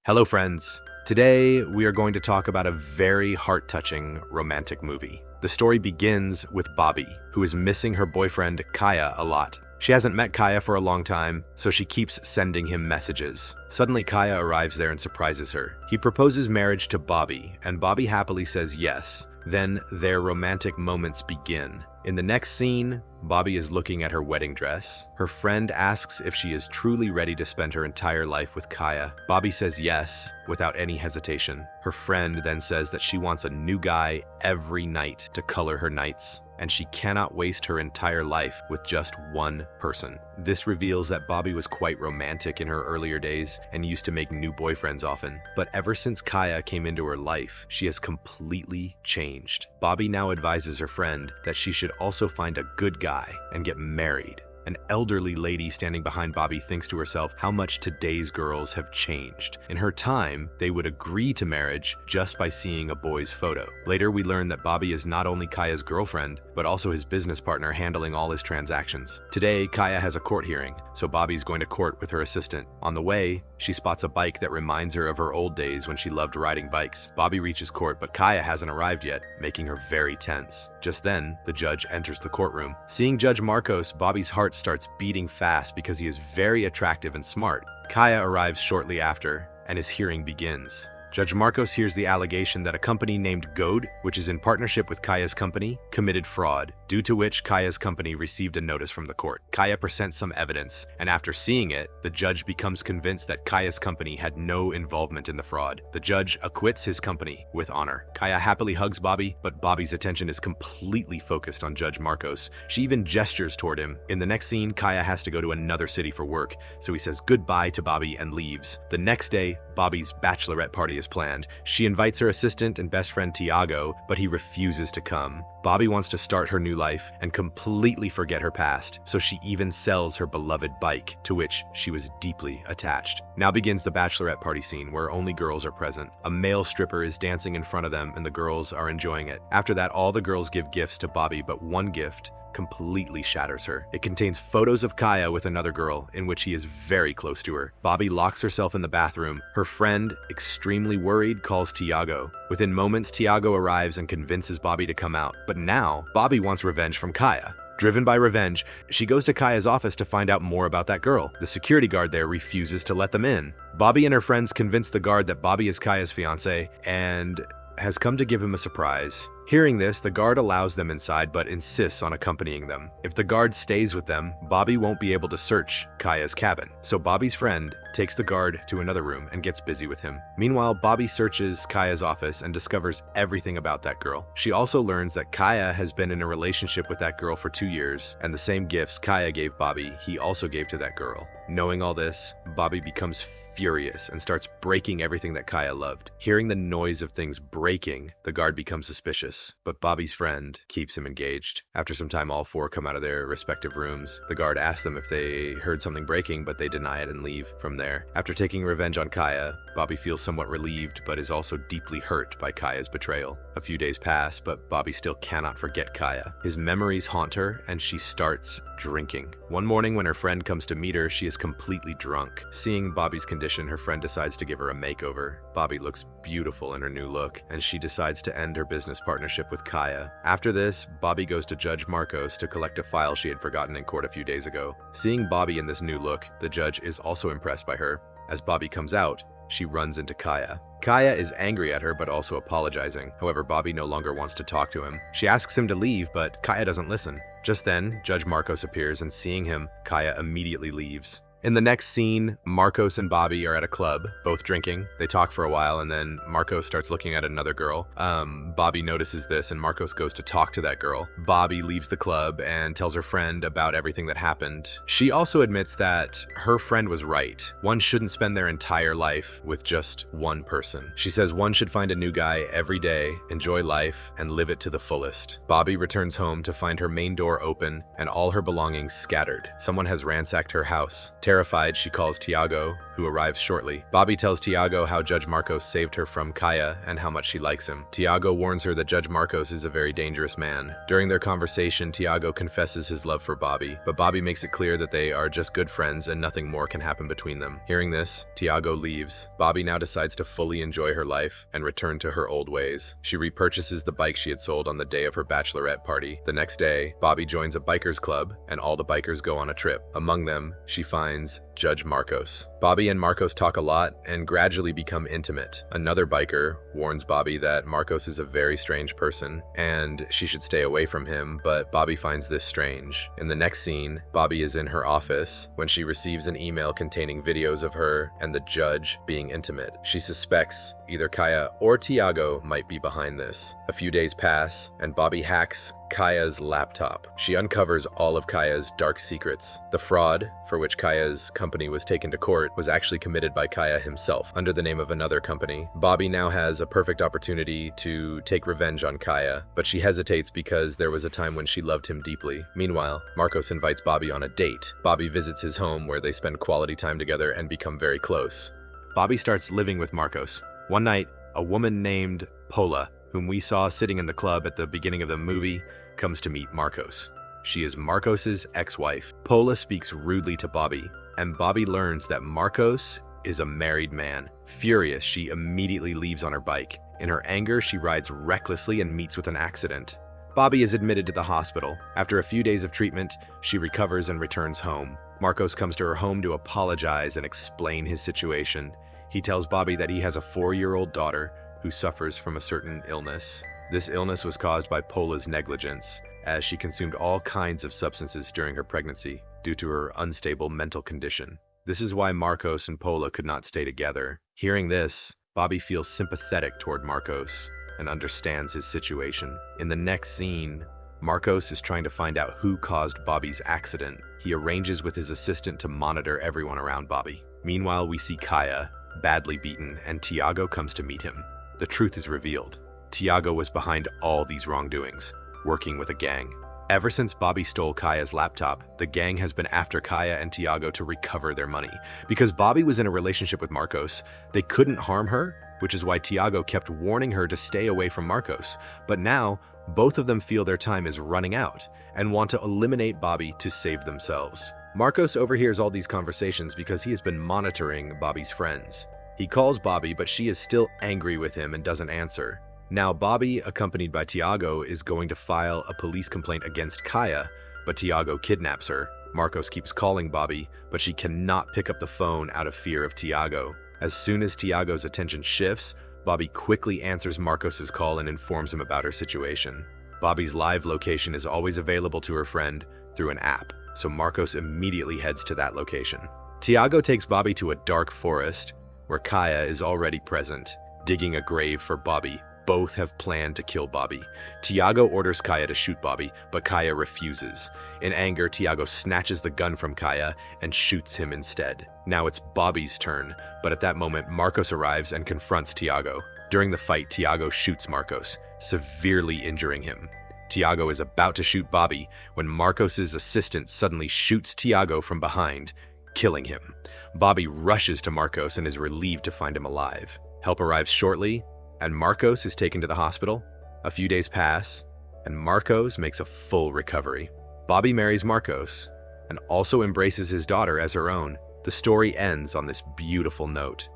Hello, friends. Today, we are going to talk about a very heart-touching romantic movie. The story begins with Babi, who is missing her boyfriend Kaia a lot. She hasn't met Kaia for a long time, so she keeps sending him messages. Suddenly, Kaia arrives there and surprises her. He proposes marriage to Babi, and Babi happily says yes. Then their romantic moments begin. In the next scene, Babi is looking at her wedding dress. Her friend asks if she is truly ready to spend her entire life with Kaia. Babi says yes, without any hesitation. Her friend then says that she wants a new guy every night to color her nights, and she cannot waste her entire life with just one person. This reveals that Babi was quite romantic in her earlier days and used to make new boyfriends often. But ever since Kaia came into her life, she has completely changed. Babi now advises her friend that she should also find a good guy and get married. An elderly lady standing behind Babi thinks to herself how much today's girls have changed. In her time, they would agree to marriage just by seeing a boy's photo. Later, we learn that Babi is not only Kaia's girlfriend, but also his business partner handling all his transactions. Today, Kaia has a court hearing, so Babi's going to court with her assistant. On the way, she spots a bike that reminds her of her old days when she loved riding bikes. Babi reaches court, but Kaia hasn't arrived yet, making her very tense. Just then, the judge enters the courtroom. Seeing Judge Marcos, Babi's heart starts beating fast because he is very attractive and smart. Kaia arrives shortly after, and his hearing begins. Judge Marcos hears the allegation that a company named Goad, which is in partnership with Kaia's company, committed fraud, due to which Kaia's company received a notice from the court. Kaia presents some evidence, and after seeing it, the judge becomes convinced that Kaia's company had no involvement in the fraud. The judge acquits his company with honor. Kaia happily hugs Babi, but Babi's attention is completely focused on Judge Marcos. She even gestures toward him. In the next scene, Kaia has to go to another city for work, so he says goodbye to Babi and leaves. The next day, Babi's Bachelorette party is planned. She invites her assistant and best friend Tiago, but he refuses to come. Babi wants to start her new life and completely forget her past, so she even sells her beloved bike, to which she was deeply attached. Now begins the Bachelorette party scene, where only girls are present. A male stripper is dancing in front of them, and the girls are enjoying it. After that, all the girls give gifts to Babi, but one gift completely shatters her. It contains photos of Kaia with another girl, in which he is very close to her. Babi locks herself in the bathroom. Her friend, extremely worried, calls Tiago. Within moments, Tiago arrives and convinces Babi to come out. But now, Babi wants revenge from Kaia. Driven by revenge, she goes to Kaia's office to find out more about that girl. The security guard there refuses to let them in. Babi and her friends convince the guard that Babi is Kaia's fiancé and has come to give him a surprise. Hearing this, the guard allows them inside but insists on accompanying them. If the guard stays with them, Babi won't be able to search Kaia's cabin. So Babi's friend takes the guard to another room and gets busy with him. Meanwhile, Babi searches Kaia's office and discovers everything about that girl. She also learns that Kaia has been in a relationship with that girl for 2 years, and the same gifts Kaia gave Babi, he also gave to that girl. Knowing all this, Babi becomes furious and starts breaking everything that Kaia loved. Hearing the noise of things breaking, the guard becomes suspicious, but Babi's friend keeps him engaged. After some time, all four come out of their respective rooms. The guard asks them if they heard something breaking, but they deny it and leave. From there, after taking revenge on Kaia, Babi feels somewhat relieved, but is also deeply hurt by Kaia's betrayal. A few days pass, but Babi still cannot forget Kaia. His memories haunt her, and she starts drinking. One morning when her friend comes to meet her, she is completely drunk. Seeing Babi's condition, her friend decides to give her a makeover. Babi looks beautiful in her new look, and she decides to end her business partnership with Kaia. After this, Babi goes to Judge Marcos to collect a file she had forgotten in court a few days ago. Seeing Babi in this new look, the judge is also impressed by her. As Babi comes out, she runs into Kaia. Kaia is angry at her but also apologizing. However, Babi no longer wants to talk to him. She asks him to leave, but Kaia doesn't listen. Just then, Judge Marcos appears, and seeing him, Kaia immediately leaves. In the next scene, Marcos and Babi are at a club, both drinking. They talk for a while, and then Marcos starts looking at another girl. Babi notices this, and Marcos goes to talk to that girl. Babi leaves the club and tells her friend about everything that happened. She also admits that her friend was right. One shouldn't spend their entire life with just one person. She says one should find a new guy every day, enjoy life, and live it to the fullest. Babi returns home to find her main door open and all her belongings scattered. Someone has ransacked her house. Terrified, she calls Tiago, who arrives shortly. Babi tells Tiago how Judge Marcos saved her from Kaia and how much she likes him. Tiago warns her that Judge Marcos is a very dangerous man. During their conversation, Tiago confesses his love for Babi, but Babi makes it clear that they are just good friends and nothing more can happen between them. Hearing this, Tiago leaves. Babi now decides to fully enjoy her life and return to her old ways. She repurchases the bike she had sold on the day of her bachelorette party. The next day, Babi joins a bikers club and all the bikers go on a trip. Among them, she finds Judge Marcos. Babi and Marcos talk a lot and gradually become intimate. Another biker warns Babi that Marcos is a very strange person and she should stay away from him, but Babi finds this strange. In the next scene, Babi is in her office when she receives an email containing videos of her and the judge being intimate. She suspects either Kaia or Tiago might be behind this. A few days pass and Babi hacks Kaia's laptop. She uncovers all of Kaia's dark secrets. The fraud, for which Kaia's company was taken to court, was actually committed by Kaia himself, under the name of another company. Babi now has a perfect opportunity to take revenge on Kaia, but she hesitates because there was a time when she loved him deeply. Meanwhile, Marcos invites Babi on a date. Babi visits his home where they spend quality time together and become very close. Babi starts living with Marcos. One night, a woman named Paula, whom we saw sitting in the club at the beginning of the movie, comes to meet Marcos. She is Marcos's ex-wife. Paula speaks rudely to Babi, and Babi learns that Marcos is a married man. Furious, she immediately leaves on her bike. In her anger, she rides recklessly and meets with an accident. Babi is admitted to the hospital. After a few days of treatment, she recovers and returns home. Marcos comes to her home to apologize and explain his situation. He tells Babi that he has a 4-year-old daughter who suffers from a certain illness. This illness was caused by Paula's negligence, as she consumed all kinds of substances during her pregnancy due to her unstable mental condition. This is why Marcos and Paula could not stay together. Hearing this, Babi feels sympathetic toward Marcos and understands his situation. In the next scene, Marcos is trying to find out who caused Babi's accident. He arranges with his assistant to monitor everyone around Babi. Meanwhile, we see Kaia, badly beaten, and Tiago comes to meet him. The truth is revealed. Tiago was behind all these wrongdoings, working with a gang. Ever since Babi stole Kaia's laptop, the gang has been after Kaia and Tiago to recover their money. Because Babi was in a relationship with Marcos, they couldn't harm her, which is why Tiago kept warning her to stay away from Marcos. But now, both of them feel their time is running out and want to eliminate Babi to save themselves. Marcos overhears all these conversations because he has been monitoring Babi's friends. He calls Babi, but she is still angry with him and doesn't answer. Now Babi, accompanied by Tiago, is going to file a police complaint against Kaia, but Tiago kidnaps her. Marcos keeps calling Babi, but she cannot pick up the phone out of fear of Tiago. As soon as Tiago's attention shifts, Babi quickly answers Marcos's call and informs him about her situation. Babi's live location is always available to her friend through an app, so Marcos immediately heads to that location. Tiago takes Babi to a dark forest, where Kaia is already present, digging a grave for Babi. Both have planned to kill Babi. Tiago orders Kaia to shoot Babi, but Kaia refuses. In anger, Tiago snatches the gun from Kaia and shoots him instead. Now it's Babi's turn, but at that moment, Marcos arrives and confronts Tiago. During the fight, Tiago shoots Marcos, severely injuring him. Tiago is about to shoot Babi when Marcos's assistant suddenly shoots Tiago from behind, killing him. Babi rushes to Marcos and is relieved to find him alive. Help arrives shortly, and Marcos is taken to the hospital. A few days pass, and Marcos makes a full recovery. Babi marries Marcos, and also embraces his daughter as her own. The story ends on this beautiful note.